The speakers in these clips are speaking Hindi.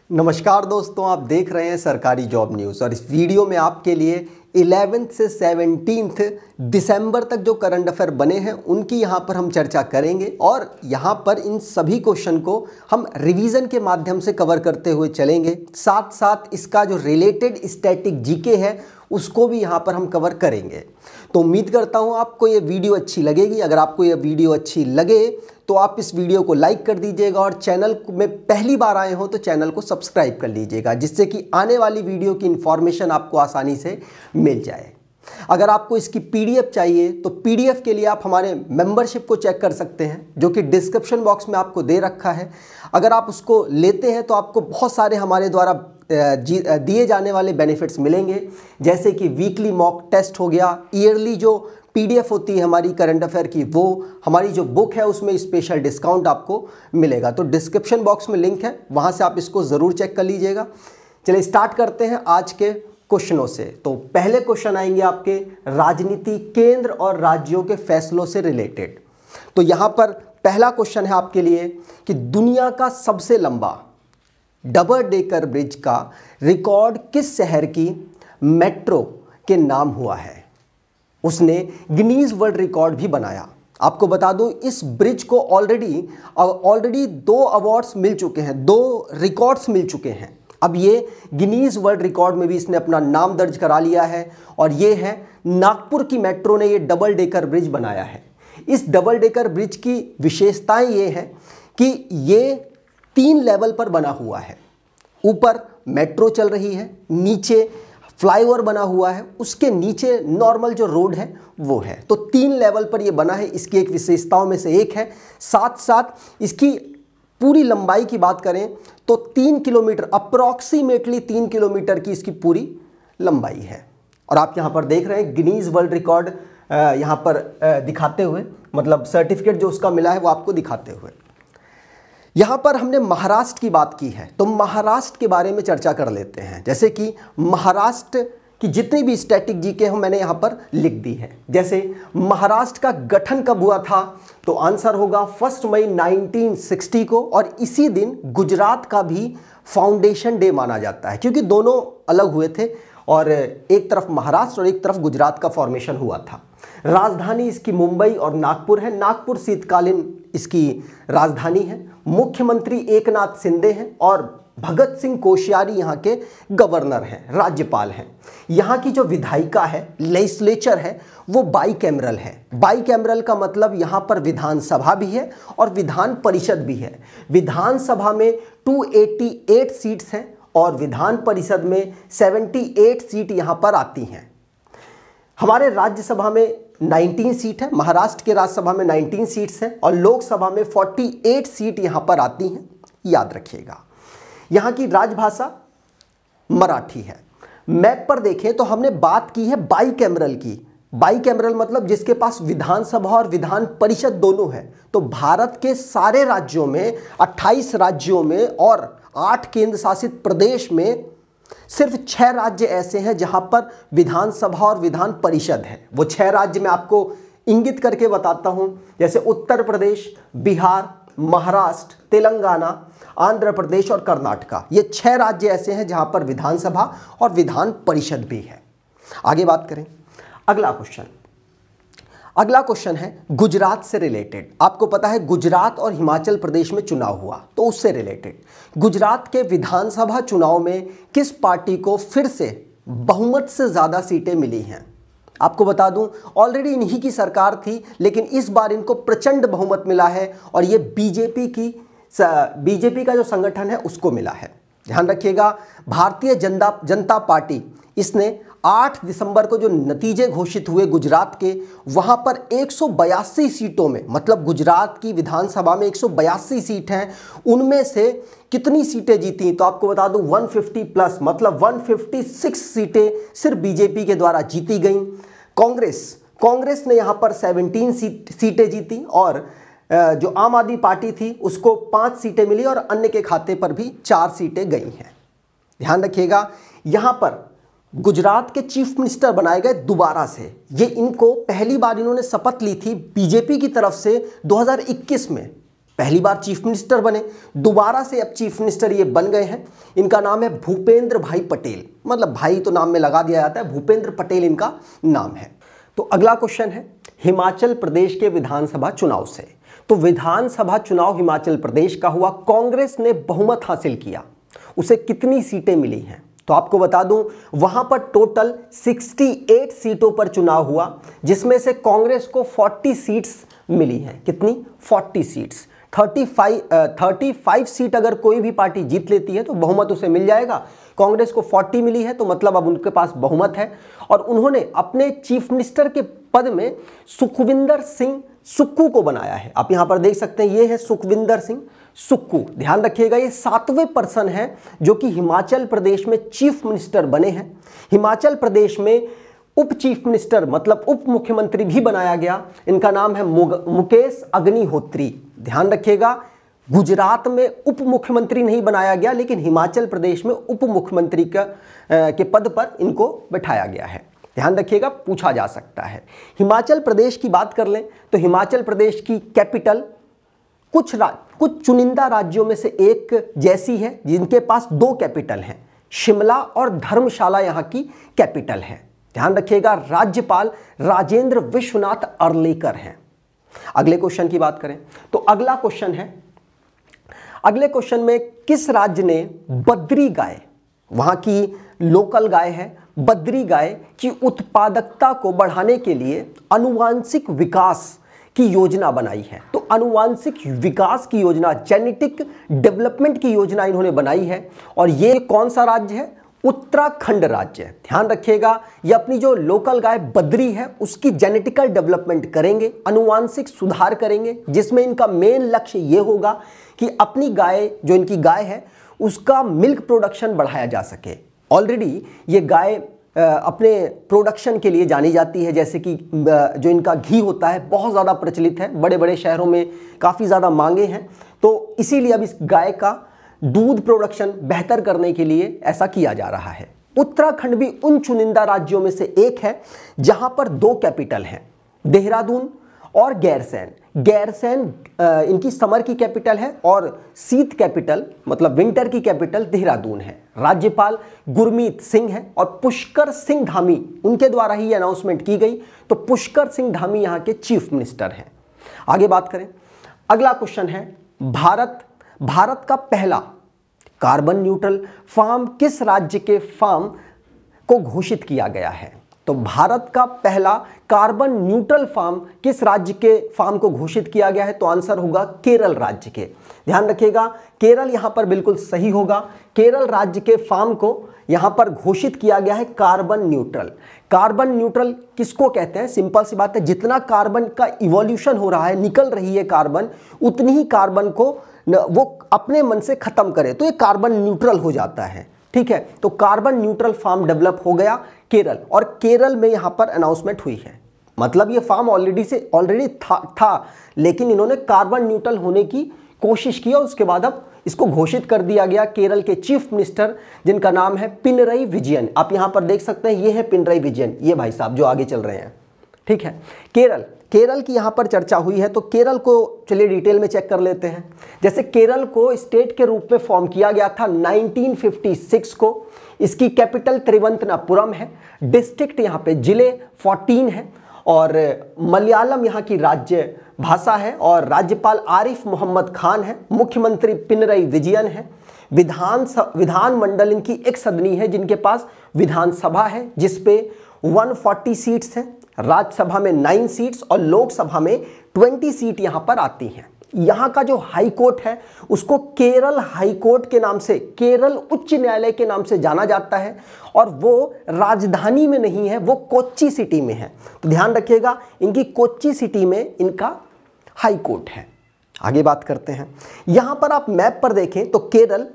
नमस्कार दोस्तों, आप देख रहे हैं सरकारी जॉब न्यूज़ और इस वीडियो में आपके लिए 11 से 17 दिसंबर तक जो करंट अफेयर बने हैं उनकी यहाँ पर हम चर्चा करेंगे और यहाँ पर इन सभी क्वेश्चन को हम रिवीजन के माध्यम से कवर करते हुए चलेंगे। साथ साथ इसका जो रिलेटेड स्टैटिक जीके है उसको भी यहाँ पर हम कवर करेंगे। तो उम्मीद करता हूँ आपको ये वीडियो अच्छी लगेगी। अगर आपको ये वीडियो अच्छी लगे तो आप इस वीडियो को लाइक कर दीजिएगा और चैनल में पहली बार आए हो तो चैनल को सब्सक्राइब कर लीजिएगा, जिससे कि आने वाली वीडियो की इन्फॉर्मेशन आपको आसानी से मिल जाए। अगर आपको इसकी पीडीएफ चाहिए तो पीडीएफ के लिए आप हमारे मेंबरशिप को चेक कर सकते हैं, जो कि डिस्क्रिप्शन बॉक्स में आपको दे रखा है। अगर आप उसको लेते हैं तो आपको बहुत सारे हमारे द्वारा दिए जाने वाले बेनिफिट्स मिलेंगे, जैसे कि वीकली मॉक टेस्ट हो गया, ईयरली जो पीडीएफ होती है हमारी करंट अफेयर की, वो हमारी जो बुक है उसमें स्पेशल डिस्काउंट आपको मिलेगा। तो डिस्क्रिप्शन बॉक्स में लिंक है, वहाँ से आप इसको ज़रूर चेक कर लीजिएगा। चलिए स्टार्ट करते हैं आज के क्वेश्चनों से। तो पहले क्वेश्चन आएंगे आपके राजनीति, केंद्र और राज्यों के फैसलों से रिलेटेड। तो यहाँ पर पहला क्वेश्चन है आपके लिए कि दुनिया का सबसे लंबा डबल डेकर ब्रिज का रिकॉर्ड किस शहर की मेट्रो के नाम हुआ है? उसने गिनीज वर्ल्ड रिकॉर्ड भी बनाया। आपको बता दूं, इस ब्रिज को ऑलरेडी 2 अवार्ड्स मिल चुके हैं, 2 रिकॉर्ड्स मिल चुके हैं। अब ये गिनीज वर्ल्ड रिकॉर्ड में भी इसने अपना नाम दर्ज करा लिया है और ये है नागपुर की मेट्रो ने ये डबल डेकर ब्रिज बनाया है। इस डबल डेकर ब्रिज की विशेषताएं ये है कि ये 3 लेवल पर बना हुआ है। ऊपर मेट्रो चल रही है, नीचे फ्लाईओवर बना हुआ है, उसके नीचे नॉर्मल जो रोड है वो है। तो 3 लेवल पर ये बना है, इसकी एक विशेषताओं में से एक है। साथ साथ इसकी पूरी लंबाई की बात करें तो 3 किलोमीटर, अप्रॉक्सीमेटली 3 किलोमीटर की इसकी पूरी लंबाई है। और आप यहाँ पर देख रहे हैं गिनीज वर्ल्ड रिकॉर्ड यहाँ पर दिखाते हुए, मतलब सर्टिफिकेट जो उसका मिला है वो आपको दिखाते हुए। यहाँ पर हमने महाराष्ट्र की बात की है, तो महाराष्ट्र के बारे में चर्चा कर लेते हैं। जैसे कि महाराष्ट्र की जितनी भी स्टैटिक जीके हो मैंने यहाँ पर लिख दी है। जैसे महाराष्ट्र का गठन कब हुआ था, तो आंसर होगा 1 मई 1960 को, और इसी दिन गुजरात का भी फाउंडेशन डे माना जाता है, क्योंकि दोनों अलग हुए थे और एक तरफ महाराष्ट्र और एक तरफ गुजरात का फॉर्मेशन हुआ था। राजधानी इसकी मुंबई और नागपुर है। नागपुर शीतकालीन इसकी राजधानी है। मुख्यमंत्री एकनाथ शिंदे हैं और भगत सिंह कोश्यारी यहाँ के गवर्नर हैं, राज्यपाल हैं। यहाँ की जो विधायिका है, लेजिस्लेचर है, वो बाईकैमरल है। बाईकैमरल का मतलब यहाँ पर विधानसभा भी है और विधान परिषद भी है। विधानसभा में 288 सीट्स हैं और विधान परिषद में 78 सीट यहाँ पर आती हैं। हमारे राज्यसभा में 19 सीट है, महाराष्ट्र के राज्यसभा में 19 सीट्स हैं और लोकसभा में 48 सीट यहाँ पर आती हैं, याद रखिएगा। यहाँ की राजभाषा मराठी है। मैप पर देखें तो हमने बात की है बाईकैमरल की। बाईकैमरल मतलब जिसके पास विधानसभा और विधान परिषद दोनों है। तो भारत के सारे राज्यों में, 28 राज्यों में और 8 केंद्र शासित प्रदेश में सिर्फ 6 राज्य ऐसे हैं जहां पर विधानसभा और विधान परिषद है। वो 6 राज्य मैं आपको इंगित करके बताता हूं, जैसे उत्तर प्रदेश, बिहार, महाराष्ट्र, तेलंगाना, आंध्र प्रदेश और कर्नाटका। ये 6 राज्य ऐसे हैं जहां पर विधानसभा और विधान परिषद भी है। आगे बात करें, अगला क्वेश्चन है गुजरात से रिलेटेड। आपको पता है गुजरात और हिमाचल प्रदेश में चुनाव हुआ, तो उससे रिलेटेड गुजरात के विधानसभा चुनाव में किस पार्टी को फिर से बहुमत से ज़्यादा सीटें मिली हैं? आपको बता दूं, ऑलरेडी इन्हीं की सरकार थी, लेकिन इस बार इनको प्रचंड बहुमत मिला है और ये बीजेपी का जो संगठन है उसको मिला है। ध्यान रखिएगा, भारतीय जनता पार्टी, इसने 8 दिसंबर को जो नतीजे घोषित हुए गुजरात के, वहां पर 182 सीटों में, मतलब गुजरात की विधानसभा में 182 सीट हैं, उनमें से कितनी सीटें जीती? तो आपको बता दूं 150 प्लस, मतलब 156 सीटें सिर्फ बीजेपी के द्वारा जीती गईं। कांग्रेस ने यहां पर 17 सीटें जीती और जो आम आदमी पार्टी थी उसको 5 सीटें मिली और अन्य के खाते पर भी 4 सीटें गई हैं। ध्यान रखिएगा, यहां पर गुजरात के चीफ मिनिस्टर बनाए गए दोबारा से। ये इनको पहली बार इन्होंने शपथ ली थी बीजेपी की तरफ से 2021 में। पहली बार चीफ मिनिस्टर बने, दोबारा से अब चीफ मिनिस्टर ये बन गए हैं। इनका नाम है भूपेंद्र भाई पटेल, मतलब भाई तो नाम में लगा दिया जाता है, भूपेंद्र पटेल इनका नाम है। तो अगला क्वेश्चन है हिमाचल प्रदेश के विधानसभा चुनाव से। तो विधानसभा चुनाव हिमाचल प्रदेश का हुआ, कांग्रेस ने बहुमत हासिल किया, उसे कितनी सीटें मिली हैं? तो आपको बता दूं वहां पर टोटल 68 सीटों पर चुनाव हुआ, जिसमें से कांग्रेस को 40 सीट्स मिली हैं। कितनी? 40 सीट्स। 35 सीट अगर कोई भी पार्टी जीत लेती है तो बहुमत उसे मिल जाएगा। कांग्रेस को 40 मिली है, तो मतलब अब उनके पास बहुमत है। और उन्होंने अपने चीफ मिनिस्टर के पद में सुखविंदर सिंह सुक्खू को बनाया है। आप यहां पर देख सकते हैं, ये है सुखविंदर सिंह सुक्खू। ध्यान रखिएगा, ये 7वें पर्सन है जो कि हिमाचल प्रदेश में चीफ मिनिस्टर बने हैं। हिमाचल प्रदेश में उप चीफ मिनिस्टर मतलब उप मुख्यमंत्री भी बनाया गया, इनका नाम है मुकेश अग्निहोत्री। ध्यान रखिएगा, गुजरात में उप मुख्यमंत्री नहीं बनाया गया, लेकिन हिमाचल प्रदेश में उप मुख्यमंत्री के पद पर इनको बिठाया गया है। ध्यान रखिएगा, पूछा जा सकता है। हिमाचल प्रदेश की बात कर लें तो हिमाचल प्रदेश की कैपिटल कुछ चुनिंदा राज्यों में से एक जैसी है, जिनके पास 2 कैपिटल हैं, शिमला और धर्मशाला यहाँ की कैपिटल है। ध्यान रखिएगा, राज्यपाल राजेंद्र विश्वनाथ अर्लेकर हैं। अगले क्वेश्चन की बात करें तो अगला क्वेश्चन है, अगले क्वेश्चन में किस राज्य ने बद्री गाय, वहां की लोकल गाय है, बद्री गाय की उत्पादकता को बढ़ाने के लिए आनुवांशिक विकास की योजना बनाई है? तो आनुवांशिक विकास की योजना, जेनेटिक डेवलपमेंट की योजना इन्होंने बनाई है। और ये कौन सा राज्य है? उत्तराखंड राज्य है। ध्यान रखिएगा, ये अपनी जो लोकल गाय बद्री है उसकी जेनेटिकल डेवलपमेंट करेंगे, आनुवांशिक सुधार करेंगे, जिसमें इनका मेन लक्ष्य ये होगा कि अपनी गाय, जो इनकी गाय है, उसका मिल्क प्रोडक्शन बढ़ाया जा सके। ऑलरेडी ये गाय अपने प्रोडक्शन के लिए जानी जाती है, जैसे कि जो इनका घी होता है बहुत ज़्यादा प्रचलित है, बड़े बड़े शहरों में काफ़ी ज़्यादा मांगे हैं। तो इसीलिए अब इस गाय का दूध प्रोडक्शन बेहतर करने के लिए ऐसा किया जा रहा है। उत्तराखंड भी उन चुनिंदा राज्यों में से एक है जहां पर 2 कैपिटल हैं, देहरादून और गैरसैंण। गैरसैंण इनकी समर की कैपिटल है और शीत कैपिटल मतलब विंटर की कैपिटल देहरादून है। राज्यपाल गुरमीत सिंह है और पुष्कर सिंह धामी उनके द्वारा ही अनाउंसमेंट की गई। तो पुष्कर सिंह धामी यहाँ के चीफ मिनिस्टर हैं। आगे बात करें, अगला क्वेश्चन है, भारत का पहला कार्बन न्यूट्रल फार्म किस राज्य के फार्म को घोषित किया गया है? तो भारत का पहला कार्बन न्यूट्रल फार्म किस राज्य के फार्म को घोषित किया गया है? तो आंसर होगा केरल राज्य के। ध्यान रखिएगा, केरल यहां पर बिल्कुल सही होगा। केरल राज्य के फार्म को यहां पर घोषित किया गया है कार्बन न्यूट्रल। कार्बन न्यूट्रल किसको कहते हैं? सिंपल सी बात है, जितना कार्बन का इवोल्यूशन हो रहा है, निकल रही है कार्बन, उतनी ही कार्बन को वो अपने मन से खत्म करे तो ये कार्बन न्यूट्रल हो जाता है। ठीक है, तो कार्बन न्यूट्रल फार्म डेवलप हो गया केरल, और केरल में यहां पर अनाउंसमेंट हुई है। मतलब ये फार्म ऑलरेडी था, लेकिन इन्होंने कार्बन न्यूट्रल होने की कोशिश की और उसके बाद अब इसको घोषित कर दिया गया। केरल के चीफ मिनिस्टर जिनका नाम है पिनरई विजयन, आप यहां पर देख सकते हैं, ये है पिनरई विजयन, ये भाई साहब जो आगे चल रहे हैं। ठीक है, केरल की यहाँ पर चर्चा हुई है, तो केरल को चलिए डिटेल में चेक कर लेते हैं। जैसे केरल को स्टेट के रूप में फॉर्म किया गया था 1956 को। इसकी कैपिटल त्रिवंतनापुरम है। डिस्ट्रिक्ट यहाँ पे जिले 14 है और मलयालम यहाँ की राज्य भाषा है और राज्यपाल आरिफ मोहम्मद खान है। मुख्यमंत्री पिनरई विजयन है। विधानमंडल इनकी एक सदनी है जिनके पास विधानसभा है जिसपे 140 सीट्स हैं। राज्यसभा में 9 सीट्स और लोकसभा में 20 सीट यहां पर आती हैं। यहां का जो हाई कोर्ट है उसको केरल हाई कोर्ट के नाम से, केरल उच्च न्यायालय के नाम से जाना जाता है और वो राजधानी में नहीं है, वो कोच्चि सिटी में है। तो ध्यान रखिएगा, इनकी कोच्चि सिटी में इनका हाई कोर्ट है। आगे बात करते हैं, यहां पर आप मैप पर देखें तो केरल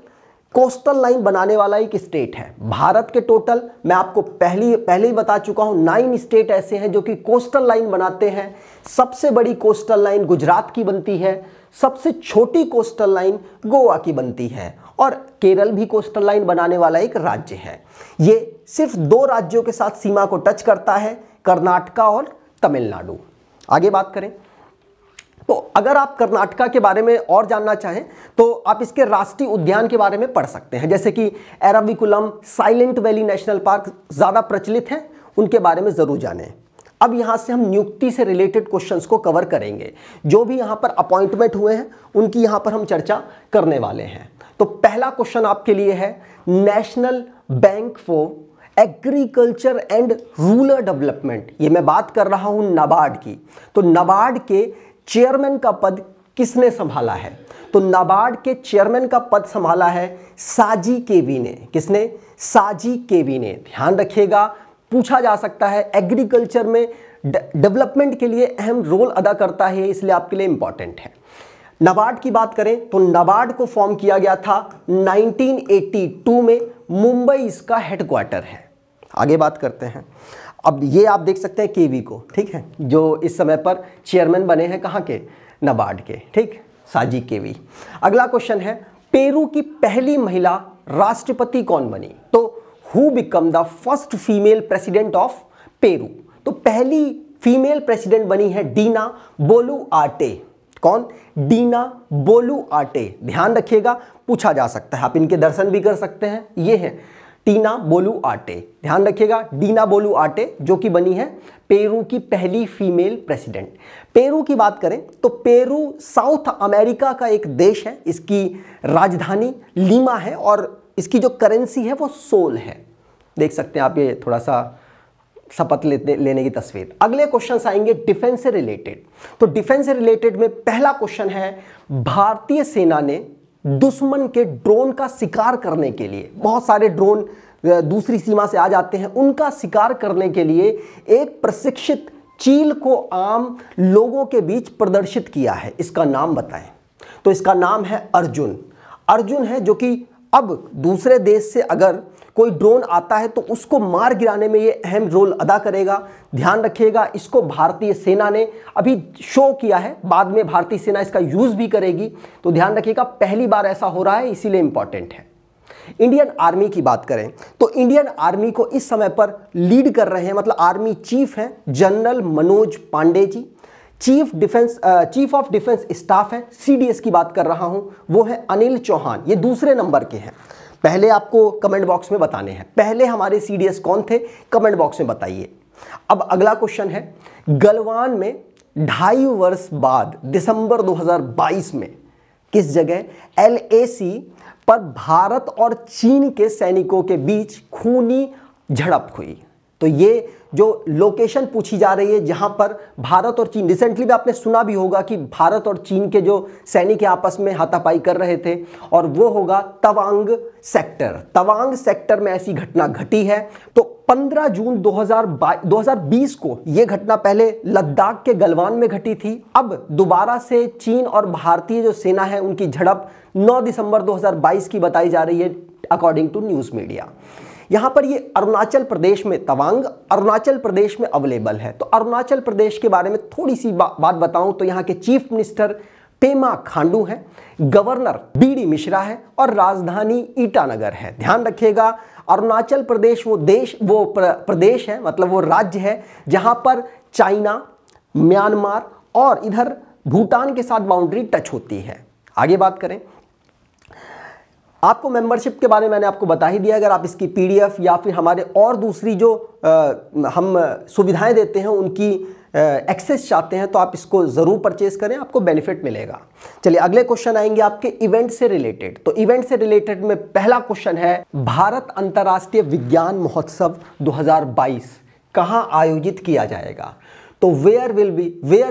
कोस्टल लाइन बनाने वाला एक स्टेट है। भारत के टोटल मैं आपको पहले ही बता चुका हूं 9 स्टेट ऐसे हैं जो कि कोस्टल लाइन बनाते हैं। सबसे बड़ी कोस्टल लाइन गुजरात की बनती है, सबसे छोटी कोस्टल लाइन गोवा की बनती है और केरल भी कोस्टल लाइन बनाने वाला एक राज्य है। ये सिर्फ 2 राज्यों के साथ सीमा को टच करता है, कर्नाटका और तमिलनाडु। आगे बात करें तो अगर आप कर्नाटका के बारे में और जानना चाहें तो आप इसके राष्ट्रीय उद्यान के बारे में पढ़ सकते हैं, जैसे कि Eravikulam, silent valley national park ज़्यादा प्रचलित हैं, उनके बारे में ज़रूर जानें। अब यहाँ से हम नियुक्ति से रिलेटेड क्वेश्चंस को कवर करेंगे। जो भी यहाँ पर अपॉइंटमेंट हुए हैं उनकी यहाँ पर हम चर्चा करने वाले हैं। तो पहला क्वेश्चन आपके लिए है, national bank for agriculture and rural development, ये मैं बात कर रहा हूँ नाबार्ड की। तो नाबार्ड के चेयरमैन का पद किसने संभाला है? तो नाबार्ड के चेयरमैन का पद संभाला है साजी केवी ने। किसने? साजी केवी ने। ध्यान रखिएगा, पूछा जा सकता है, एग्रीकल्चर में डेवलपमेंट के लिए अहम रोल अदा करता है, इसलिए आपके लिए इंपॉर्टेंट है। नाबार्ड की बात करें तो नाबार्ड को फॉर्म किया गया था 1982 में, मुंबई इसका हेडक्वार्टर है। आगे बात करते हैं। अब ये आप देख सकते हैं केवी को, ठीक है, जो इस समय पर चेयरमैन बने हैं कहाँ के? नाबार्ड के, ठीक, साजी केवी। अगला क्वेश्चन है, पेरू की पहली महिला राष्ट्रपति कौन बनी? तो who become the first female president of Peru? तो पहली फीमेल प्रेसिडेंट बनी है डीना बोलुआर्टे। कौन? डीना बोलुआर्टे। ध्यान रखिएगा, पूछा जा सकता है, आप इनके दर्शन भी कर सकते हैं। ये है टीना बोलुआर्टे। ध्यान रखिएगा, डीना बोलुआर्टे जो कि बनी है पेरू की पहली फीमेल प्रेसिडेंट। पेरू की बात करें तो पेरू साउथ अमेरिका का एक देश है, इसकी राजधानी लीमा है और इसकी जो करेंसी है वो सोल है। देख सकते हैं आप, ये थोड़ा सा शपथ लेने की तस्वीर। अगले क्वेश्चन आएंगे डिफेंस से रिलेटेड। तो डिफेंस से रिलेटेड में पहला क्वेश्चन है, भारतीय सेना ने दुश्मन के ड्रोन का शिकार करने के लिए, बहुत सारे ड्रोन दूसरी सीमा से आ जाते हैं, उनका शिकार करने के लिए एक प्रशिक्षित चील को आम लोगों के बीच प्रदर्शित किया है। इसका नाम बताएं। तो इसका नाम है अर्जुन। अर्जुन है, जो कि अब दूसरे देश से अगर कोई ड्रोन आता है तो उसको मार गिराने में ये अहम रोल अदा करेगा। ध्यान रखिएगा, इसको भारतीय सेना ने अभी शो किया है, बाद में भारतीय सेना इसका यूज भी करेगी। तो ध्यान रखिएगा, पहली बार ऐसा हो रहा है, इसीलिए इंपॉर्टेंट है। इंडियन आर्मी की बात करें तो इंडियन आर्मी को इस समय पर लीड कर रहे हैं, मतलब आर्मी चीफ हैं general Manoj Pandey ji. Chief of defence staff है, सीडीएस की बात कर रहा हूं, वो है अनिल चौहान। ये दूसरे नंबर के हैं। पहले आपको कमेंट बॉक्स में बताने हैं, पहले हमारे सीडीएस कौन थे, कमेंट बॉक्स में बताइए। अब अगला क्वेश्चन है, गलवान में 2.5 वर्ष बाद दिसंबर 2022 में किस जगह LAC पर भारत और चीन के सैनिकों के बीच खूनी झड़प हुई? तो ये जो लोकेशन पूछी जा रही है जहां पर भारत और चीन, रिसेंटली भी आपने सुना भी होगा कि भारत और चीन के जो सैनिक आपस में हाथापाई कर रहे थे, और वो होगा तवांग सेक्टर। तवांग सेक्टर में ऐसी घटना घटी है। तो 15 जून 2020 को यह घटना पहले लद्दाख के गलवान में घटी थी। अब दोबारा से चीन और भारतीय जो सेना है उनकी झड़प 9 दिसंबर 2022 की बताई जा रही है, अकॉर्डिंग टू न्यूज मीडिया। यहां पर ये अरुणाचल प्रदेश में, तवांग अरुणाचल प्रदेश में अवेलेबल है। तो अरुणाचल प्रदेश के बारे में थोड़ी सी बात बताऊं तो यहाँ के चीफ मिनिस्टर पेमा खांडू हैं, गवर्नर BD मिश्रा है और राजधानी ईटानगर है। ध्यान रखिएगा, अरुणाचल प्रदेश वो प्रदेश है, मतलब वो राज्य है जहां पर चाइना, म्यांमार और इधर भूटान के साथ बाउंड्री टच होती है। आगे बात करें, आपको मेंबरशिप के बारे में मैंने आपको बता ही दिया। अगर आप इसकी PDF या फिर हमारे और दूसरी जो हम सुविधाएं देते हैं उनकी एक्सेस चाहते हैं तो आप इसको ज़रूर परचेज करें, आपको बेनिफिट मिलेगा। चलिए अगले क्वेश्चन आएंगे आपके इवेंट से रिलेटेड। तो इवेंट से रिलेटेड में पहला क्वेश्चन है, भारत अंतर्राष्ट्रीय विज्ञान महोत्सव 2022 कहाँ आयोजित किया जाएगा? तो where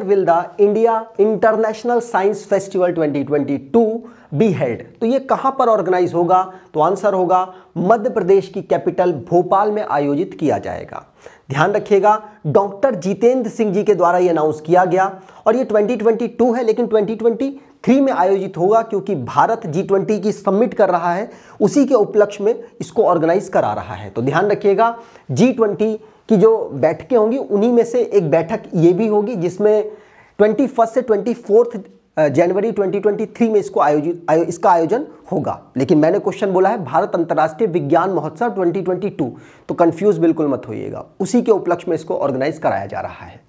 will the India International Science Festival 2022 be held? तो ये कहां पर ऑर्गेनाइज होगा? तो आंसर होगा मध्य प्रदेश की कैपिटल भोपाल में आयोजित किया जाएगा। ध्यान रखिएगा, डॉक्टर जितेंद्र सिंह जी के द्वारा ये अनाउंस किया गया और ये 2022 है, लेकिन 2023 में आयोजित होगा क्योंकि भारत G20 की समिट कर रहा है, उसी के उपलक्ष्य में इसको ऑर्गेनाइज करा रहा है। तो ध्यान रखिएगा, G20 की जो बैठकें होंगी उन्हीं में से एक बैठक ये भी होगी जिसमें 21 से 24 जनवरी 2023 में इसका आयोजन होगा। लेकिन मैंने क्वेश्चन बोला है भारत अंतर्राष्ट्रीय विज्ञान महोत्सव 2022, तो कंफ्यूज बिल्कुल मत होइएगा, उसी के उपलक्ष्य में इसको ऑर्गेनाइज कराया जा रहा है।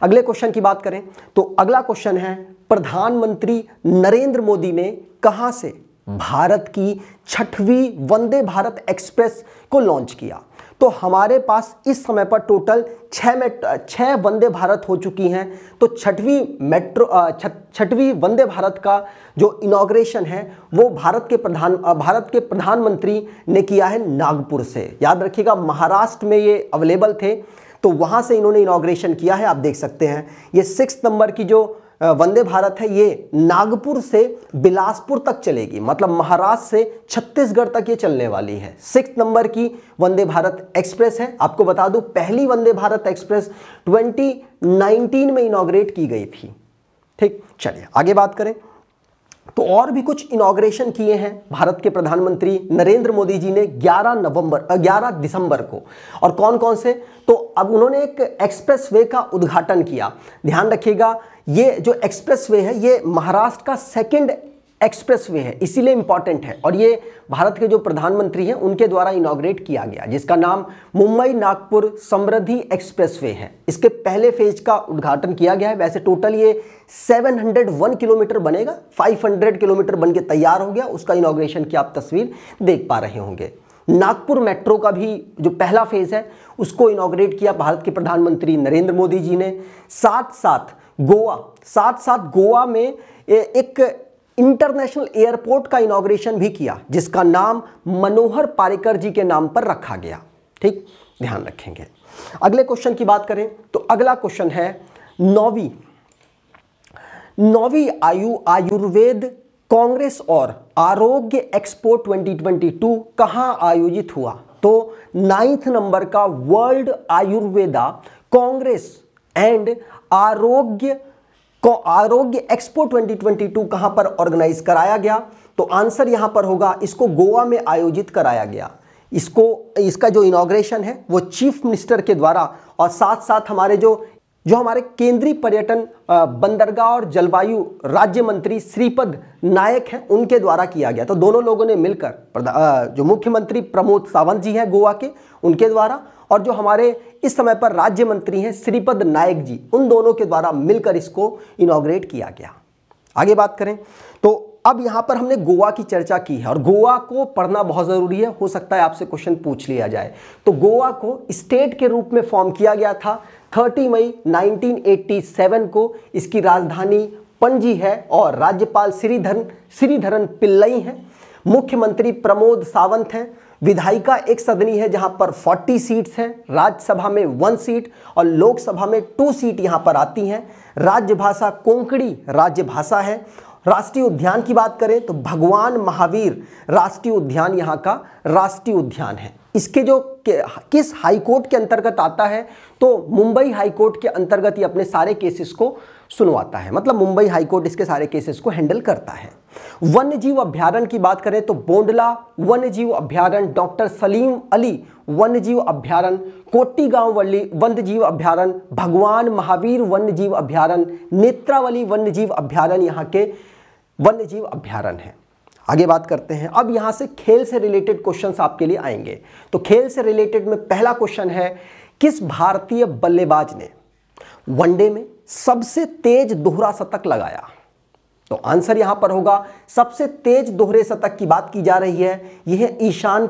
अगले क्वेश्चन की बात करें तो अगला क्वेश्चन है, प्रधानमंत्री नरेंद्र मोदी ने कहां से भारत की 6वीं वंदे भारत एक्सप्रेस को लॉन्च किया? तो हमारे पास इस समय पर टोटल 6 वंदे भारत हो चुकी हैं। तो 6वीं वंदे भारत का जो इनॉग्रेशन है वो भारत के प्रधानमंत्री ने किया है नागपुर से। याद रखिएगा, महाराष्ट्र में ये अवेलेबल थे तो वहां से इन्होंने इनॉग्रेशन किया है। आप देख सकते हैं ये 6 नंबर की जो वंदे भारत है ये नागपुर से बिलासपुर तक चलेगी, मतलब महाराष्ट्र से छत्तीसगढ़ तक ये चलने वाली है। 6 नंबर की वंदे भारत एक्सप्रेस है। आपको बता दूं पहली वंदे भारत एक्सप्रेस 2019 में इनॉग्रेट की गई थी। ठीक, चलिए आगे बात करें। तो और भी कुछ इनॉग्रेशन किए हैं भारत के प्रधानमंत्री नरेंद्र मोदी जी ने 11 दिसंबर को। और कौन कौन से? तो अब उन्होंने एक एक्सप्रेस वे का उद्घाटन किया। ध्यान रखिएगा, ये जो एक्सप्रेस वे है ये महाराष्ट्र का 2nd एक्सप्रेस वे है, इसीलिए इंपॉर्टेंट है। और ये भारत के जो प्रधानमंत्री हैं उनके द्वारा इनॉग्रेट किया गया, जिसका नाम मुंबई नागपुर समृद्धि एक्सप्रेस वे है। इसके पहले फेज का उद्घाटन किया गया है। वैसे टोटल ये 701 किलोमीटर बनेगा, 500 किलोमीटर बन के तैयार हो गया। उसका इनॉग्रेशन की आप तस्वीर देख पा रहे होंगे। नागपुर मेट्रो का भी जो पहला फेज है उसको इनॉग्रेट किया भारत के प्रधानमंत्री नरेंद्र मोदी जी ने। साथ साथ गोवा में एक इंटरनेशनल एयरपोर्ट का इनॉग्रेशन भी किया, जिसका नाम मनोहर पारिकर जी के नाम पर रखा गया। ठीक, ध्यान रखेंगे। अगले क्वेश्चन की बात करें तो अगला क्वेश्चन है 9वीं आयुर्वेद कांग्रेस और आरोग्य एक्सपो 2022 कहां आयोजित हुआ? तो 9th नंबर का वर्ल्ड आयुर्वेदा कांग्रेस एंड आरोग्य एक्सपो 2022 कहां पर ऑर्गेनाइज कराया गया? तो आंसर यहां पर होगा, इसको गोवा में आयोजित कराया गया। इसका जो इनॉग्रेशन है वो चीफ मिनिस्टर के द्वारा और साथ साथ हमारे जो हमारे केंद्रीय पर्यटन बंदरगाह और जलवायु राज्य मंत्री श्रीपद नायक हैं उनके द्वारा किया गया। तो दोनों लोगों ने मिलकर, जो मुख्यमंत्री प्रमोद सावंत जी हैं गोवा के, उनके द्वारा, और जो हमारे इस समय पर राज्य मंत्री हैं श्रीपद नायक जी, उन दोनों के द्वारा मिलकर इसको इनॉग्रेट किया गया। आगे बात करें तो अब यहां पर हमने गोवा की चर्चा की है और गोवा को पढ़ना बहुत जरूरी है, हो सकता है आपसे क्वेश्चन पूछ लिया जाए। तो गोवा को स्टेट के रूप में फॉर्म किया गया था 30 मई 1987 को। इसकी राजधानी पणजी है और राज्यपाल श्रीधरन पिल्लई हैं। मुख्यमंत्री प्रमोद सावंत हैं। विधायिका एक सदनी है जहां पर 40 सीट्स हैं। राज्यसभा में 1 सीट और लोकसभा में 2 सीट यहां पर आती हैं। राजभाषा कोंकणी राज्य भाषा है। राष्ट्रीय उद्यान की बात करें तो भगवान महावीर राष्ट्रीय उद्यान यहाँ का राष्ट्रीय उद्यान है। इसके जो किस हाई कोर्ट के अंतर्गत आता है? तो मुंबई हाई कोर्ट के अंतर्गत ये अपने सारे केसेस को सुनवाता है, मतलब मुंबई हाई कोर्ट इसके सारे केसेस को हैंडल करता है। वन्यजीव अभ्यारण्य की बात करें तो बोंडला वन्यजीव अभ्यारण्य, डॉक्टर सलीम अली वन्यजीव अभ्यारण्य, कोट्टीगांव वन्यजीव अभ्यारण्य, भगवान महावीर वन्यजीव अभ्यारण्य, नेत्रावली वन्यजीव अभ्यारण्य यहाँ के वन्यजीव अभ्यारण्य है। आगे बात करते हैं। अब यहां से खेल से रिलेटेड क्वेश्चंस आपके लिए आएंगे। तो खेल से रिलेटेड में पहला क्वेश्चन है, किस भारतीय बल्लेबाज ने वनडे में सबसे तेज दोहरा शतक लगाया? तो आंसर यहां पर होगा, सबसे तेज दोहरे शतक की बात की जा रही है, यह है ईशान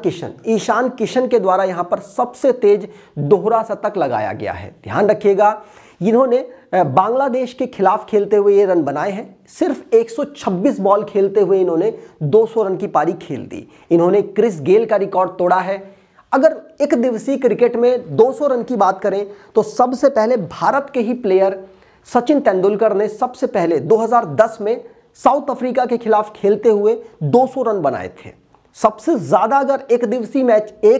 किशन के द्वारा यहां पर सबसे तेज दोहरा शतक लगाया गया है। ध्यान रखिएगा, इन्होंने बांग्लादेश के खिलाफ खेलते हुए ये रन बनाए हैं। सिर्फ 126 बॉल खेलते हुए इन्होंने 200 रन की पारी खेल दी। इन्होंने क्रिस गेल का रिकॉर्ड तोड़ा है। अगर एक दिवसीय क्रिकेट में 200 रन की बात करें तो सबसे पहले भारत के ही प्लेयर सचिन तेंदुलकर ने सबसे पहले 2010 में साउथ अफ्रीका के खिलाफ खेलते हुए 200 रन बनाए थे। सबसे ज्यादा अगर एक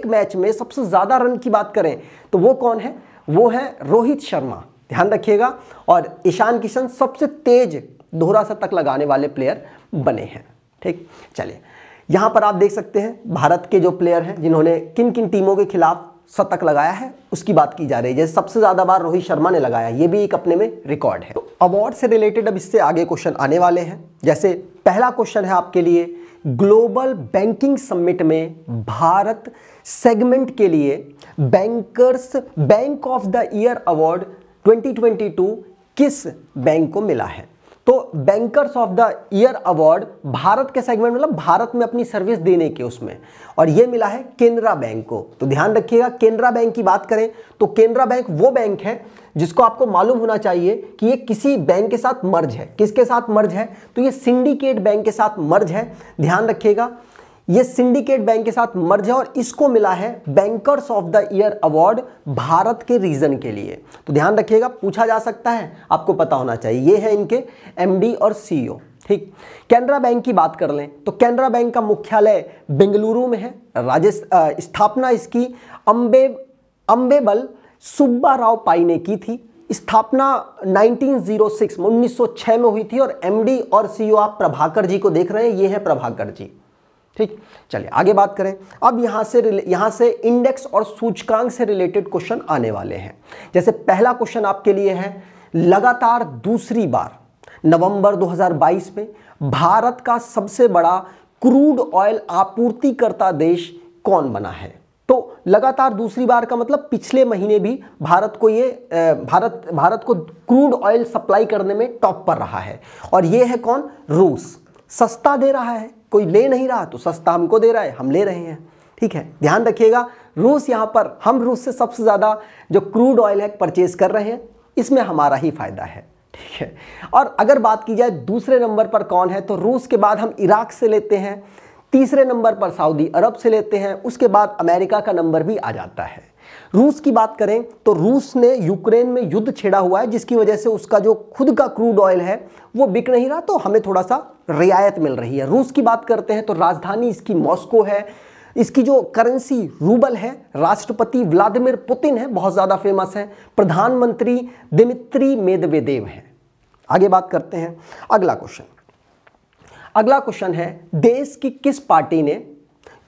मैच में सबसे ज्यादा रन की बात करें तो वो कौन है? वो है रोहित शर्मा। ध्यान रखिएगा। और ईशान किशन सबसे तेज दोहरा शतक लगाने वाले प्लेयर बने हैं। ठीक, चलिए यहां पर आप देख सकते हैं भारत के जो प्लेयर हैं जिन्होंने किन किन टीमों के खिलाफ शतक लगाया है उसकी बात की जा रही है। जैसे सबसे ज्यादा बार रोहित शर्मा ने लगाया, ये भी एक अपने में रिकॉर्ड है। तो अवार्ड से रिलेटेड अब इससे आगे क्वेश्चन आने वाले हैं। जैसे पहला क्वेश्चन है आपके लिए, ग्लोबल बैंकिंग समिट में भारत सेगमेंट के लिए bank of the year award 2022 किस बैंक को मिला है? तो bankers of the year award Bharat के सेगमेंट, मतलब भारत में अपनी सर्विस देने के उसमें, और ये मिला है केनरा बैंक को। तो ध्यान रखिएगा, केनरा बैंक की बात करें तो केनरा बैंक वो बैंक है जिसको आपको मालूम होना चाहिए कि ये किसी बैंक के साथ मर्ज है। किसके साथ मर्ज है? तो ये सिंडिकेट बैंक के साथ मर्ज है। ध्यान रखिएगा, ये सिंडिकेट बैंक के साथ मर्ज है और इसको मिला है bankers of the year award Bharat के रीजन के लिए। तो ध्यान रखिएगा, पूछा जा सकता है, आपको पता होना चाहिए। ये है इनके एमडी और सीईओ। ठीक, केनरा बैंक की बात कर लें तो केनरा बैंक का मुख्यालय बेंगलुरु में है। स्थापना इसकी अंबेबल सुब्बा राव पाई ने की थी। स्थापना 1906 में 1906 में हुई थी और एमडी और सीईओ आप प्रभाकर जी को देख रहे हैं, ये है प्रभाकर जी। ठीक, चलिए आगे बात करें। अब यहां से इंडेक्स और सूचकांक से रिलेटेड क्वेश्चन आने वाले हैं। जैसे पहला क्वेश्चन आपके लिए है, लगातार दूसरी बार नवंबर 2022 में भारत का सबसे बड़ा क्रूड ऑयल आपूर्तिकर्ता देश कौन बना है? तो लगातार दूसरी बार का मतलब पिछले महीने भी भारत को क्रूड ऑयल सप्लाई करने में टॉप पर रहा है, और ये है कौन? रूस। सस्ता दे रहा है, कोई ले नहीं रहा तो सस्ता हमको दे रहा है, हम ले रहे हैं। ठीक है, ध्यान रखिएगा, रूस यहां पर, हम रूस से सबसे ज्यादा जो क्रूड ऑयल है परचेज कर रहे हैं, इसमें हमारा ही फायदा है। ठीक है, और अगर बात की जाए दूसरे नंबर पर कौन है, तो रूस के बाद हम इराक से लेते हैं, तीसरे नंबर पर सऊदी अरब से लेते हैं, उसके बाद अमेरिका का नंबर भी आ जाता है। रूस की बात करें तो रूस ने यूक्रेन में युद्ध छेड़ा हुआ है, जिसकी वजह से उसका जो खुद का क्रूड ऑयल है वो बिक नहीं रहा, तो हमें थोड़ा सा रियायत मिल रही है। रूस की बात करते हैं तो राजधानी इसकी मॉस्को है, इसकी जो करेंसी रूबल है, राष्ट्रपति व्लादिमीर पुतिन है, बहुत ज़्यादा फेमस है, प्रधानमंत्री दिमित्री मेदवेदेव है। आगे बात करते हैं, अगला क्वेश्चन है, देश की किस पार्टी ने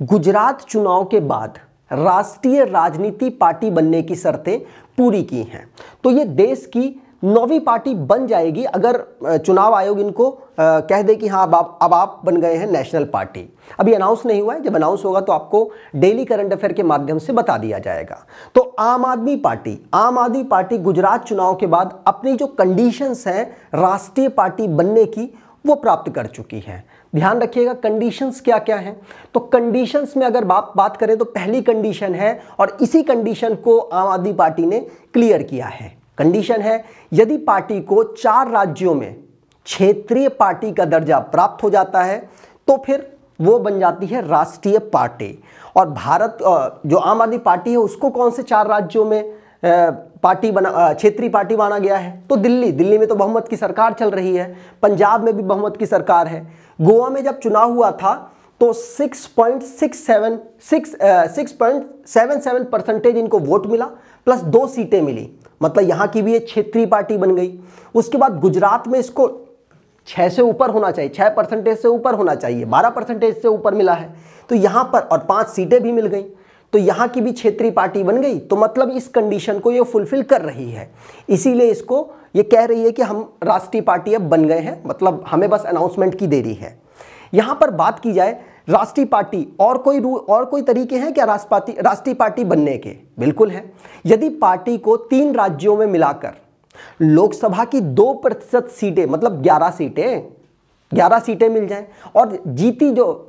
गुजरात चुनाव के बाद राष्ट्रीय राजनीति पार्टी बनने की शर्तें पूरी की हैं? तो ये देश की 9वीं पार्टी बन जाएगी अगर चुनाव आयोग इनको कह दे कि हाँ अब आप बन गए हैं नेशनल पार्टी। अभी अनाउंस नहीं हुआ है, जब अनाउंस होगा तो आपको डेली करंट अफेयर के माध्यम से बता दिया जाएगा। तो आम आदमी पार्टी गुजरात चुनाव के बाद अपनी जो कंडीशंस हैं राष्ट्रीय पार्टी बनने की वो प्राप्त कर चुकी है। ध्यान रखिएगा कंडीशंस क्या क्या हैं। तो कंडीशंस में अगर बात करें तो पहली कंडीशन है, और इसी कंडीशन को आम आदमी पार्टी ने क्लियर किया है। कंडीशन है, यदि पार्टी को 4 राज्यों में क्षेत्रीय पार्टी का दर्जा प्राप्त हो जाता है तो फिर वो बन जाती है राष्ट्रीय पार्टी। और भारत जो आम आदमी पार्टी है उसको कौन से 4 राज्यों में क्षेत्रीय पार्टी माना गया है? तो दिल्ली में तो बहुमत की सरकार चल रही है, पंजाब में भी बहुमत की सरकार है। गोवा में जब चुनाव हुआ था तो 6.77% इनको वोट मिला, प्लस 2 सीटें मिली, मतलब यहां की भी एक क्षेत्रीय पार्टी बन गई। उसके बाद गुजरात में इसको 6 से ऊपर होना चाहिए, 6% से ऊपर होना चाहिए, 12% से ऊपर मिला है, तो यहां पर और 5 सीटें भी मिल गई, तो यहां की भी क्षेत्रीय पार्टी बन गई। तो मतलब इस कंडीशन को ये फुलफिल कर रही है, इसीलिए इसको ये कह रही है कि हम राष्ट्रीय पार्टी अब बन गए हैं, मतलब हमें बस अनाउंसमेंट की देरी है। यहां पर बात की जाए राष्ट्रीय पार्टी, और कोई तरीके हैं क्या राष्ट्रीय पार्टी बनने के? बिल्कुल है। यदि पार्टी को 3 राज्यों में मिलाकर लोकसभा की 2% सीटें, मतलब 11 सीटें मिल जाएं, और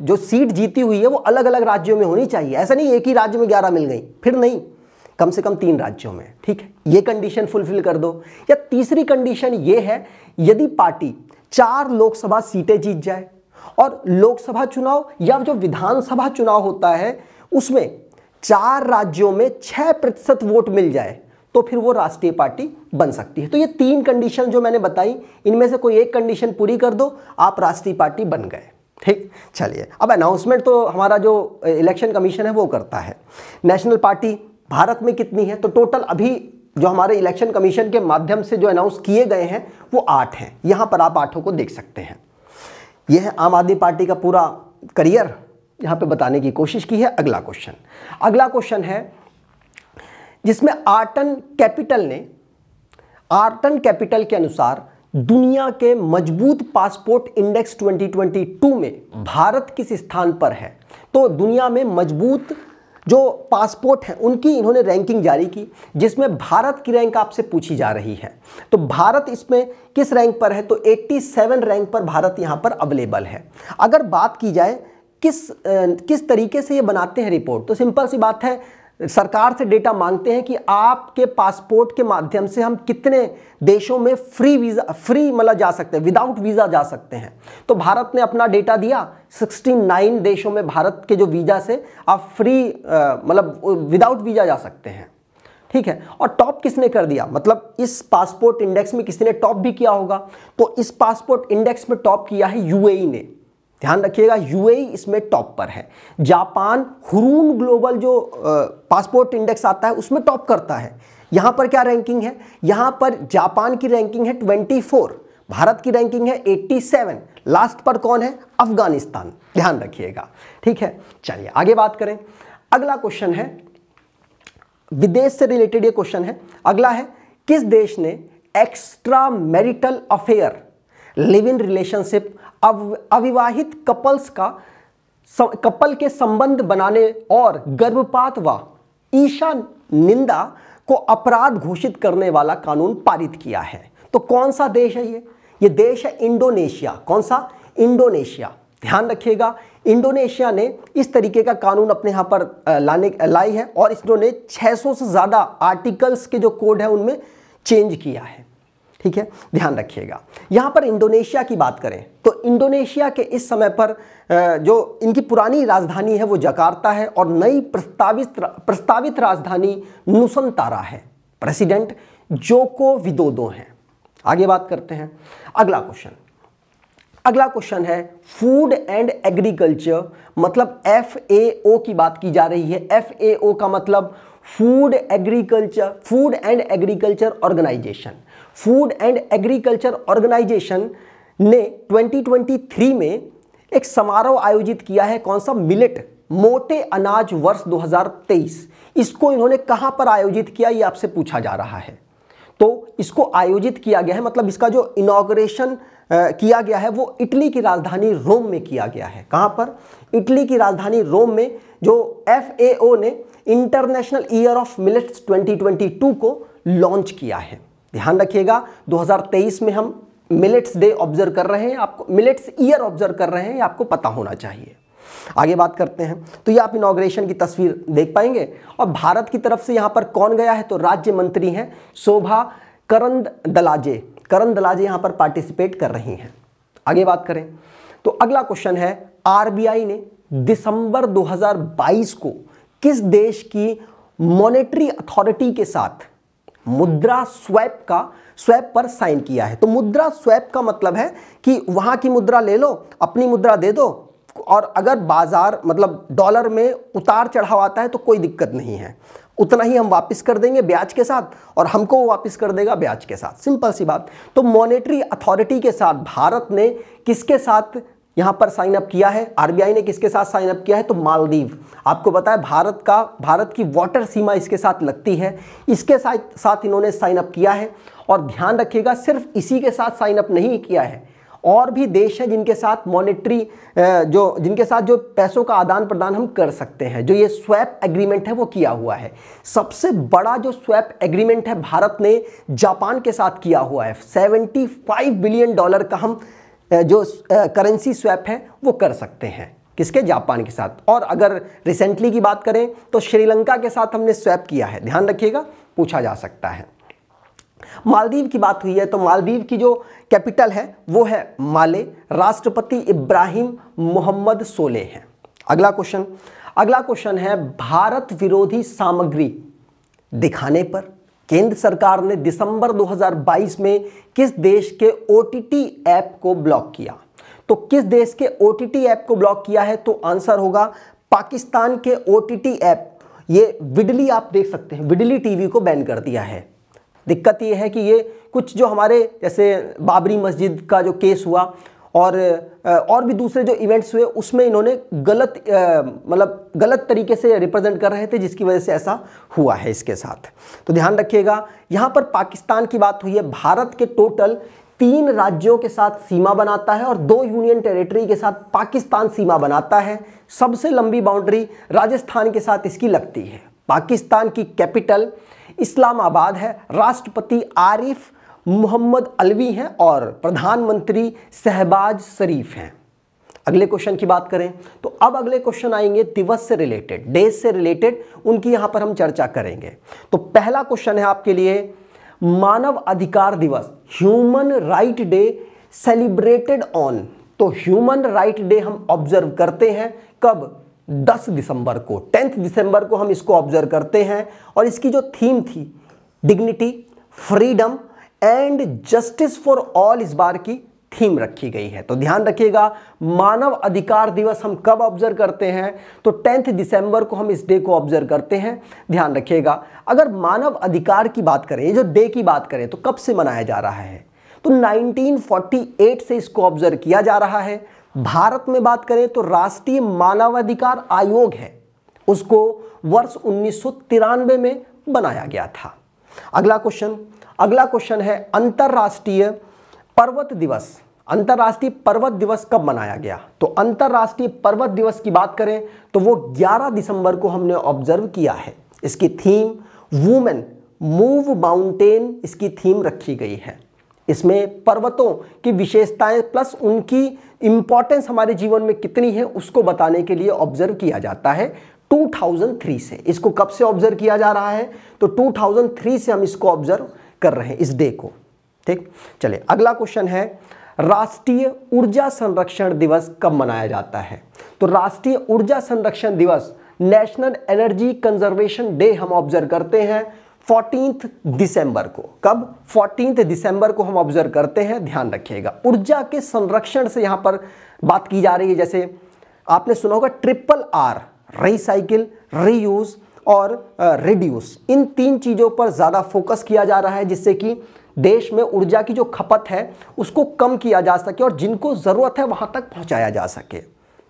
जो सीट जीती हुई है वो अलग अलग राज्यों में होनी चाहिए। ऐसा नहीं एक ही राज्य में 11 मिल गई, फिर नहीं, कम से कम 3 राज्यों में। ठीक है, ये कंडीशन फुलफिल कर दो। या तीसरी कंडीशन ये है, यदि पार्टी 4 लोकसभा सीटें जीत जाए और लोकसभा चुनाव या जो विधानसभा चुनाव होता है उसमें 4 राज्यों में 6% वोट मिल जाए तो फिर वो राष्ट्रीय पार्टी बन सकती है। तो ये 3 कंडीशन जो मैंने बताई, इनमें से कोई एक कंडीशन पूरी कर दो, आप राष्ट्रीय पार्टी बन गए। ठीक, चलिए अब अनाउंसमेंट तो हमारा जो इलेक्शन कमीशन है वो करता है। नेशनल पार्टी भारत में कितनी है? तो टोटल अभी जो हमारे इलेक्शन कमीशन के माध्यम से जो अनाउंस किए गए हैं वो 8 हैं। यहां पर आप 8 को देख सकते हैं। यह है आम आदमी पार्टी का पूरा करियर यहां पे बताने की कोशिश की है। अगला क्वेश्चन है जिसमें आर्टन कैपिटल के अनुसार दुनिया के मजबूत पासपोर्ट इंडेक्स 2022 में भारत किस स्थान पर है? तो दुनिया में मजबूत जो पासपोर्ट हैं उनकी इन्होंने रैंकिंग जारी की, जिसमें भारत की रैंक आपसे पूछी जा रही है। तो भारत इसमें किस रैंक पर है, तो 87 रैंक पर भारत यहाँ पर अवेलेबल है। अगर बात की जाए किस तरीके से ये बनाते हैं रिपोर्ट, तो सिंपल सी बात है, सरकार से डेटा मांगते हैं कि आपके पासपोर्ट के माध्यम से हम कितने देशों में फ्री मतलब जा सकते हैं, विदाउट वीज़ा जा सकते हैं। तो भारत ने अपना डेटा दिया, 69 देशों में भारत के जो वीज़ा से आप फ्री मतलब विदाउट वीज़ा जा सकते हैं, ठीक है। और टॉप किसने कर दिया, मतलब इस पासपोर्ट इंडेक्स में किसी ने टॉप भी किया होगा, तो इस पासपोर्ट इंडेक्स में टॉप किया है यूएई ने। ध्यान रखिएगा, यूएई इसमें टॉप पर है। जापान हुरून ग्लोबल जो पासपोर्ट इंडेक्स आता है उसमें टॉप करता है। यहां पर क्या रैंकिंग है, यहां पर जापान की रैंकिंग है 24, भारत की रैंकिंग है 87, लास्ट पर कौन है, अफगानिस्तान। ध्यान रखिएगा, ठीक है। चलिए आगे बात करें। अगला क्वेश्चन है, विदेश से रिलेटेड ये क्वेश्चन है। अगला है, किस देश ने extra marital affair, live in relationship, अविवाहित कपल के संबंध बनाने और गर्भपात व ईशा निंदा को अपराध घोषित करने वाला कानून पारित किया है? तो कौन सा देश है ये देश है इंडोनेशिया। कौन सा, इंडोनेशिया। ध्यान रखिएगा, इंडोनेशिया ने इस तरीके का कानून अपने यहाँ पर लाई है और इन्होंने 600 से ज़्यादा आर्टिकल्स के जो कोड है उनमें चेंज किया है, ठीक है। ध्यान रखिएगा। यहाँ पर इंडोनेशिया की बात करें तो इंडोनेशिया के इस समय पर जो इनकी पुरानी राजधानी है वो जकार्ता है और नई प्रस्तावित राजधानी नुसंतारा है। प्रेसिडेंट जोको विदोदो हैं। आगे बात करते हैं। अगला क्वेश्चन है फूड एंड एग्रीकल्चर, मतलब FAO की बात की जा रही है। FAO का मतलब Food and Agriculture Organisation. Food and Agriculture Organisation ने 2023 में एक समारोह आयोजित किया है। कौन सा, मिलेट, मोटे अनाज वर्ष 2023। इसको इन्होंने कहां पर आयोजित किया, ये आपसे पूछा जा रहा है। तो इसको आयोजित किया गया है, मतलब इसका जो इनॉग्रेशन किया गया है वो इटली की राजधानी रोम में किया गया है। कहां पर, इटली की राजधानी रोम में, जो FAO ने इंटरनेशनल ईयर ऑफ मिलेट्स 2022 को लॉन्च किया है। ध्यान रखिएगा, 2023 में हम मिलेट्स डे ऑब्जर्व कर रहे हैं, आपको मिलेट्स ईयर ऑब्जर्व कर रहे हैं, ये आपको पता होना चाहिए। आगे बात करते हैं। तो ये आप इनॉग्रेशन की तस्वीर देख पाएंगे। और भारत की तरफ से यहाँ पर कौन गया है, तो राज्य मंत्री हैं शोभा करंदलाजे यहाँ पर पार्टिसिपेट कर रही हैं। आगे बात करें तो अगला क्वेश्चन है, RBI ने दिसंबर 2022 को किस देश की मॉनेटरी अथॉरिटी के साथ मुद्रा स्वैप पर साइन किया है? तो मुद्रा स्वैप का मतलब है कि वहां की मुद्रा ले लो, अपनी मुद्रा दे दो, और अगर बाजार मतलब डॉलर में उतार चढ़ाव आता है तो कोई दिक्कत नहीं है, उतना ही हम वापस कर देंगे ब्याज के साथ और हमको वो वापस कर देगा ब्याज के साथ। सिंपल सी बात। तो मॉनेटरी अथॉरिटी के साथ भारत ने किसके साथ यहां पर साइन अप किया है, RBI ने किसके साथ साइन अप किया है, तो मालदीव। आपको पता है भारत की वाटर सीमा इसके साथ लगती है, इसके साथ इन्होंने साइन अप किया है। और ध्यान रखिएगा, सिर्फ इसी के साथ साइन अप नहीं किया है, और भी देश हैं जिनके साथ जिनके साथ जो पैसों का आदान प्रदान हम कर सकते हैं, जो ये स्वैप एग्रीमेंट है वो किया हुआ है। सबसे बड़ा जो स्वैप एग्रीमेंट है भारत ने जापान के साथ किया हुआ है। $75 बिलियन का हम जो करेंसी स्वैप है वो कर सकते हैं, किसके, जापान के साथ। और अगर रिसेंटली की बात करें तो श्रीलंका के साथ हमने स्वैप किया है। ध्यान रखिएगा, पूछा जा सकता है। मालदीव की बात हुई है तो मालदीव की जो कैपिटल है वो है माले, राष्ट्रपति इब्राहिम मोहम्मद सोलेह हैं। अगला क्वेश्चन है, भारत विरोधी सामग्री दिखाने पर केंद्र सरकार ने दिसंबर 2022 में किस देश के OTT ऐप को ब्लॉक किया? तो किस देश के OTT ऐप को ब्लॉक किया है, तो आंसर होगा पाकिस्तान के OTT ऐप। ये विडली आप देख सकते हैं, विडली टीवी को बैन कर दिया है। दिक्कत ये है कि ये कुछ जो हमारे जैसे बाबरी मस्जिद का जो केस हुआ और भी दूसरे जो इवेंट्स हुए उसमें इन्होंने गलत तरीके से रिप्रेजेंट कर रहे थे, जिसकी वजह से ऐसा हुआ है इसके साथ। तो ध्यान रखिएगा, यहाँ पर पाकिस्तान की बात हुई है। भारत के टोटल 3 राज्यों के साथ सीमा बनाता है और 2 यूनियन टेरिटरी के साथ पाकिस्तान सीमा बनाता है। सबसे लंबी बाउंड्री राजस्थान के साथ इसकी लगती है। पाकिस्तान की कैपिटल इस्लामाबाद है। राष्ट्रपति आरिफ मोहम्मद अलवी हैं और प्रधानमंत्री शहबाज शरीफ हैं। अगले क्वेश्चन की बात करें तो अब अगले क्वेश्चन आएंगे दिवस से रिलेटेड, डेज से रिलेटेड, उनकी यहां पर हम चर्चा करेंगे। तो पहला क्वेश्चन है आपके लिए, मानव अधिकार दिवस, human right day celebrated on. तो ह्यूमन राइट डे हम ऑब्जर्व करते हैं कब? 10 दिसंबर को, 10 दिसंबर को हम इसको ऑब्जर्व करते हैं। और इसकी जो थीम थी dignity, freedom and justice for all, इस बार की थीम रखी गई है। तो ध्यान रखिएगा, मानव अधिकार दिवस हम कब ऑब्जर्व करते हैं? तो 10 दिसंबर को हम इस डे को ऑब्जर्व करते हैं। ध्यान रखिएगा, अगर मानव अधिकार की बात करें, ये जो डे की बात करें, तो कब से मनाया जा रहा है? तो 1948 से इसको ऑब्जर्व किया जा रहा है। भारत में बात करें तो राष्ट्रीय मानवाधिकार आयोग है, उसको वर्ष 1993 में बनाया गया था। अगला क्वेश्चन है अंतरराष्ट्रीय पर्वत दिवस। अंतरराष्ट्रीय पर्वत दिवस कब मनाया गया? तो अंतरराष्ट्रीय पर्वत दिवस की बात करें तो वो 11 दिसंबर को हमने ऑब्जर्व किया है। इसकी थीम वुमेन मूव माउंटेन, इसकी थीम रखी गई है। इसमें पर्वतों की विशेषताएं प्लस उनकी इंपॉर्टेंस हमारे जीवन में कितनी है उसको बताने के लिए ऑब्जर्व किया जाता है 2003 से। इसको कब से ऑब्जर्व किया जा रहा है? तो 2003 से हम इसको ऑब्जर्व कर रहे हैं, इस डे को। ठीक, चलिए अगला क्वेश्चन है, राष्ट्रीय ऊर्जा संरक्षण दिवस कब मनाया जाता है? तो राष्ट्रीय ऊर्जा संरक्षण दिवस, नेशनल एनर्जी कंजर्वेशन डे, हम ऑब्जर्व करते हैं 14 दिसंबर को। कब? 14 दिसंबर को हम ऑब्जर्व करते हैं। ध्यान रखिएगा, ऊर्जा के संरक्षण से यहां पर बात की जा रही है। जैसे आपने सुना होगा RRR, रिसाइकिल, रीयूज और रिड्यूस, इन 3 चीजों पर ज्यादा फोकस किया जा रहा है, जिससे कि देश में ऊर्जा की जो खपत है उसको कम किया जा सके और जिनको जरूरत है वहां तक पहुंचाया जा सके।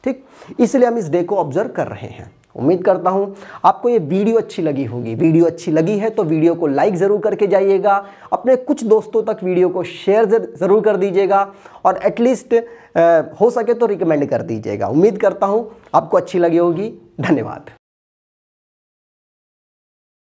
ठीक, इसलिए हम इस डे को ऑब्जर्व कर रहे हैं। उम्मीद करता हूं आपको ये वीडियो अच्छी लगी होगी। वीडियो अच्छी लगी है तो वीडियो को लाइक जरूर करके जाइएगा, अपने कुछ दोस्तों तक वीडियो को शेयर जरूर कर दीजिएगा और एटलीस्ट हो सके तो रिकमेंड कर दीजिएगा। उम्मीद करता हूं आपको अच्छी लगी होगी। धन्यवाद।